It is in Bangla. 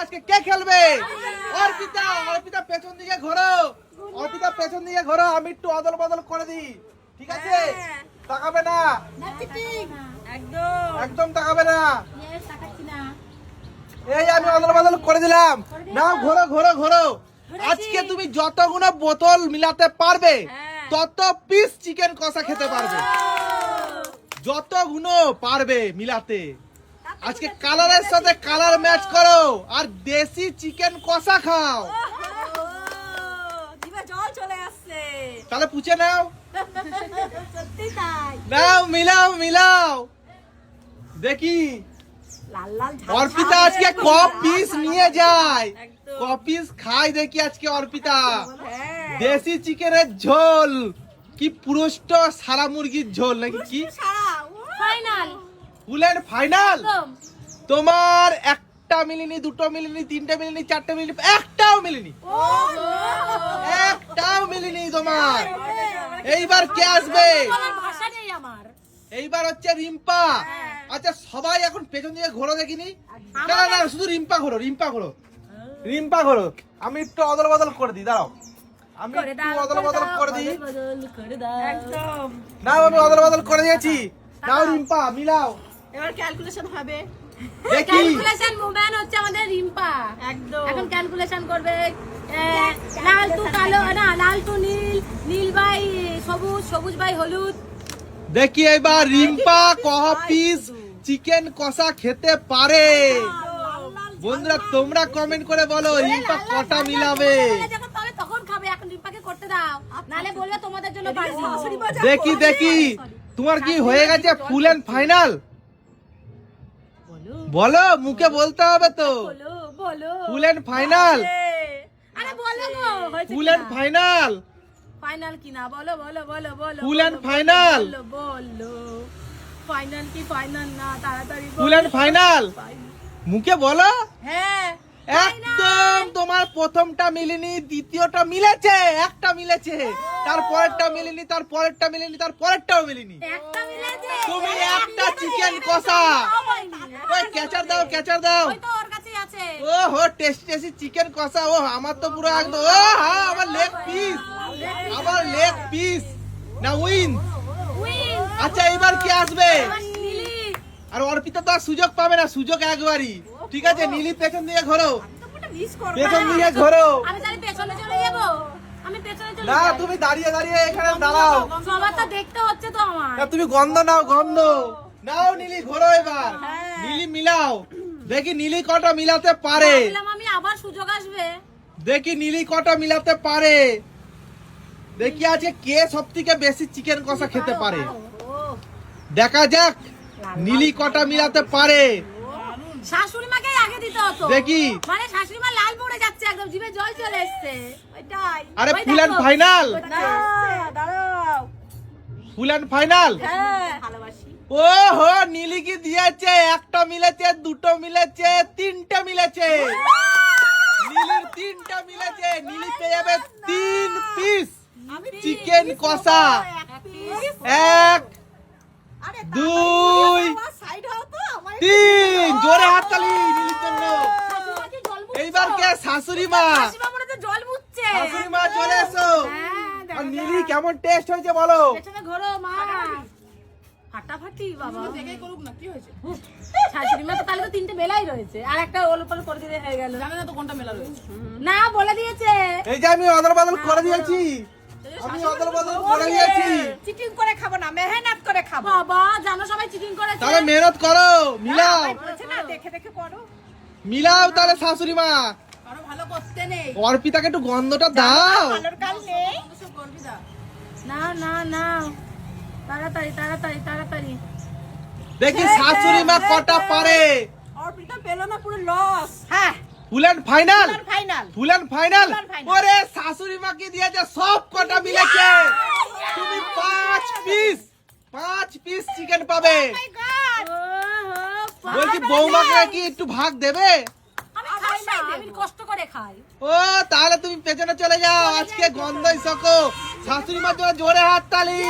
আজকে কে খেলবে? অর্পিতা। অর্পিতা পেছন দিকে ঘোরো, অর্পিতা পেছন দিকে ঘোরো, আমি একটু অদল বদল করে দিই, ঠিক আছে? তাকাবে না, একদম তাকাবে না। এই আমি অদল বদল করে দিলাম, নাও ঘোরো ঘোরো ঘোরো। আজকে তুমি যতগুলো বোতল মিলাতে পারবে তত পিস চিকেন কষা খেতে পারবে, যতগুলো পারবে মিলাতে। আজকে কালারের সাথে কালার ম্যাচ করো আর দেশি চিকেন কষা খাও। জল চলে আসছে, তাহলে পুছে নাও, সত্যি তাই। নাও মিলাও মিলাও দেখি লাল লাল ঝাল অর্পিতা আজকে ক পিস নিয়ে যায়, ক পিস খাই দেখি আজকে অর্পিতা। দেশি চিকেনের ঝোল কি পুরুষ্ট সারা মুরগির ঝোল নাকি কি? Final full and final. তোমার একটা মিলিনি, দুটো মিলিনি, তিনটে মিলিনি, চারটে মিলিনি, একটাও মিলিনি, একটাও মিলিনি তোমার। এইবার কে আসবে? ভাষা নেই আমার। এইবার হচ্ছে রিম্পা। আচ্ছা সবাই এখন পেছন দিকে ঘোরো দেখিনি। না না না, শুধু রিম্পা ঘোরো, রিম্পা ঘোরো, রিম্পা ঘোরো। আমি একটু অদল বদল করে দিই, দাঁড়াও আমি একটু অদল বদল করে দিই। একদম। নাও আমি অদল বদল করে দিয়েছি, নাও রিম্পা মিলাও এবার ক্যালকুলেশন হবে। দেখি। ক্যালকুলেশন মুভমেন্ট হচ্ছে আমাদের রিম্পা। একদম। এখন ক্যালকুলেশন করবে। লাল টু কালো, না লাল টু নীল, নীল বাই সবুজ, সবুজ বাই হলুদ। দেখি এবার রিম্পা কহ পিস চিকেন কষা খেতে পারে। বন্ধুরা তোমরা কমেন্ট করে বলো রিম্পা কটা মিলাবে। যখন তবে তখন খাবে, এখন রিম্পাকে করতে দাও, নালে বলবে তোমাদের জন্য পারবো। দেখি দেখি তোমার কি হয়ে গেছে ফুল এন্ড ফাইনাল? বলো, মুখে বলতে হবে তো। বলো বলো। ফুল এন্ড ফাইনাল, আরে বলো গো, হয়েছে ফুল এন্ড ফাইনাল, ফাইনাল কি না? বলো বলো বলো বলো। ফুল এন্ড ফাইনাল, বলো বলো। ফাইনাল কি ফাইনাল না? তাড়াতাড়ি বলো। ফুল এন্ড ফাইনাল, মুখে বলো। হ্যাঁ একদম তোমার প্রথমটা মিলেনি, দ্বিতীয়টা মিলেছে, একটা মিলেছে, তারপরেরটা মিলেনি, তারপরেরটা মিলেনি, তারপরেরটাও মিলেনি। একটা মিলেছে। তুমি একটা চিকেন কষা। ওই ক্যাচার দাও, ক্যাচার দাও। ওই তো ওর কাছেই আছে। ও হো টেস্টি টেস্টি চিকেন কষা। ও আমার তো পুরো একদম, ও হ্যাঁ আমার লেগ পিস, আমার লেগ পিস না উইন। উইন। আচ্ছা এইবার কি আসবে? নীলি। আর অর্পিতা তো আর সুযোগ পাবে না, সুযোগ একবারই। ঠিক আছে নীলি পেছন দিকে ঘোরো, মিস করব। পেছন দিকে ঘোরো। আমি তাহলে পেছনে চলে যাব। আমি পেছনে চলে না যাই। তুমি দাঁড়িয়ে দাঁড়িয়ে এখানে দাঁড়াও। সবার তো দেখতে হচ্ছে তো আমার। না, তুমি গন্ধ নাও, গন্ধ নাও। নীলি ঘোরো এবার, নীলি মিলাও দেখি নীলি কটা মিলাতে পারে। ভাবলাম আমি আবার সুযোগ আসবে। দেখি নীলি কটা মিলাতে পারে। দেখি আজকে কে সব থেকে বেশি চিকেন কষা খেতে পারে। দেখা যাক নীলি কটা মিলাতে পারে। শাশুড়ি মাকে আগে দিতে হতো। দেখি। মানে শাশুড়ি মা লাল পড়ে যাচ্ছে, একদম জিভে জল চলে এসেছে। ওইটাই। আরে ওই ফুল এন্ড দেখো। ফাইনাল, না দাঁড়াও। ফুল এন্ড ফাইনাল। হ্যাঁ ভালোবাসি। ও হো নীলি কি দিয়েছে? একটা মিলেছে, দুটো মিলেছে, তিনটা মিলেছে। নীলির তিনটা মিলেছে, নীলি পেয়ে যাবে 3 পিস চিকেন কষা। এক, আরে দুই, সাইড হও তো আমার। 3। জোরে হাততালি নীলির জন্য। শাশুড়িমাকে জল মুছছো। এইবার কে? শাশুড়ি মা। শাশুড়িমা মনে হচ্ছে জল মুছছে। শাশুড়ি মা চলে এসো। হ্যাঁ, দেখো, আর নীলি কেমন টেস্ট হয়েছে বলো। পেছনে ঘোরো মা। ফাটাফাটি বাবা। দেখে করুক না, কি হয়েছে? শাশুড়ি মা তো তাহলে তো তিনটে মেলাই রয়েছে, আর একটা ওল উপর করে দিলে হয়ে গেল। জানে না তো কোনটা মেলা রয়েছে। না বলে দিয়েছে। এই যে আমি অদল বদল করে দিয়েছি, আমি অদল বদল করে দিয়েছি। চিটিং করে খাবো না, মেহনত করে খাবো। বাবা জানো সবাই চিটিং করেছে। তাহলে মেহনত করো, মিলাও বলেছে না দেখে দেখে করো। মিলাও তাহলে শাশুড়ি মা। আরো ভালো করতে নেই। অর্পিতাকে একটু গন্ধটা দাও। ভালোর কাল নেই। না না না, তাড়াতাড়ি তাড়াতাড়ি তাড়াতাড়ি। দেখি শাশুড়ি মা কটা পারে। অর্পিতা পেলো না, পুরো লস। হ্যাঁ full and final, final. Full and final. Full and final. ওরে শাশুড়ি মা কি দিয়েছে? সব কটা মিলেছে। তুমি 5 পিস চিকেন পাবে। বলছি বৌমাকে কি একটু ভাগ দেবে? আমি খাই না, আমি কষ্ট করে খাই। ও তাহলে তুমি পেছনে চলে যাও, আজকে গন্ধই সকো। শাশুড়ি মা জোরে হাত তালি।